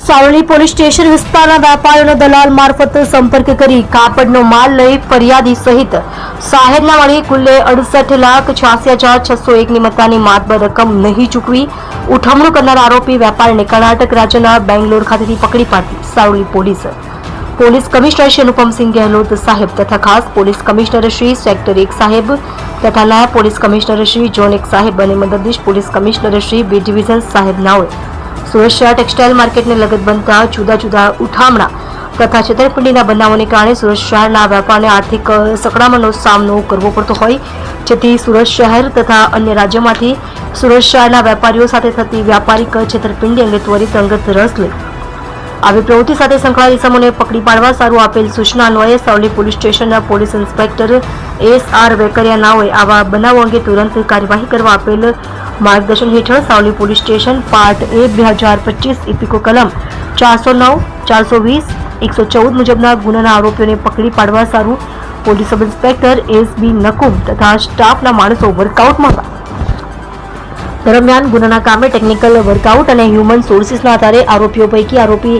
Savli police station વિસ્તારના વેપારીઓનો દલાલ મારફત સંપર્ક કરી કાપડનો માલ લઈ ફરિયાદી સહિત સાહેબના મળી કુલ્લે 68,86,601ની મત્તાની માતબર રકમ નહીં ચૂકવી ઉઠમણું કરનાર આરોપી વેપારીને કર્ણાટક રાજ્યના બેંગ્લોર ખાતેથી પકડી પાડતી સાવલી પોલીસ કમિશનર શ્રી અનુપમસિંહ ગેહલોત સાહેબ તથા ખાસ પોલીસ કમિશનર શ્રી સેક્ટર 1 સાહેબ તથા નાયબ પોલીસ કમિશનર શ્રી ઝોન 1 સાહેબ અને મદદનીશ police commissioner Shri B division સાહેબ નાઓએ સુરત શહેર ટેક્સટાઇલ માર્કેટને લગત બનતા જુદા જુદા ઉઠામણા તથા છેતરપિંડીના બનાવોને કારણે સુરત શહેરના વેપારને આર્થિક સંકળામણનો સામનો કરવો પડતો હોય જેથી સુરત શહેર તથા અન્ય રાજ્યોમાંથી સુરત શહેરના વેપારીઓ સાથે થતી વ્યાપારિક છેતરપિંડી અંગે ત્વરિત અંગત રસ લઈ આવી પ્રવૃત્તિ સાથે સંકળાયેલ ઇસમોને પકડી પાડવા સારું આપેલ સૂચના અન્વયે સાવલી પોલીસ સ્ટેશનના પોલીસ ઇન્સ્પેક્ટર એસ.આર. વેકરિયા નાઓએ આવા બનાવો અંગે તુરંત કાર્યવાહી કરવા આપેલ માર્ગદર્શન હેઠળ Savli police station part A 2025 ઇપિકો કલમ 409, 420, 114 મુજબના ગુનાના આરોપીઓને પકડી પાડવા સારું police sub inspector S B. Nakum તથા સ્ટાફના માણસો વર્કઆઉટમાં દરમિયાન ગુનાના કામે ટેકનિકલ વર્કઆઉટ અને હ્યુમન સોર્સિસના આધારે આરોપીઓ પૈકી આરોપી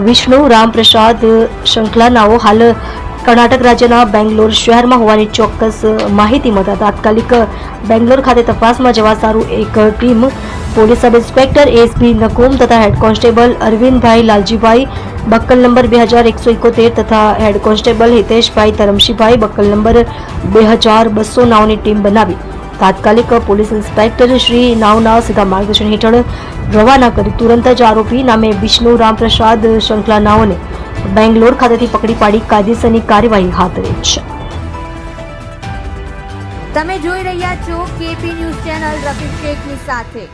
વિષ્ણુ રામપ્રસાદ શંખલાનાઓ હાલ કર્ણાટક રાજ્યના બેંગ્લોર શહેરમાં હોવાની ચોક્કસ માહિતી મળતા તાત્કાલિક બેંગ્લોર ખાતે તપાસમાં જવા સારું એક team police sub inspector S B. Nakum તથા head constable Arvindbhai Laljibhai buckle number 2171 તથા head constable Hiteshbhai Dharamshibhai buckle number 2200 નાઓની ટીમ બનાવી તાત્કાલિક પોલીસ ઇન્સ્પેક્ટર શ્રી નાવના સીધા માર્ગદર્શન હેઠળ રવાના કરી તુરંત જ આરોપી નામે વિષ્ણુ રામપ્રસાદ શંખલા નાઓને બેંગ્લોર ખાતેથી પકડી પાડી કાયદેસરની કાર્યવાહી હાથ ધરી છે. તમે જોઈ રહ્યા છો કેપી ન્યૂઝ ચેનલ રફીક શેખની સાથે.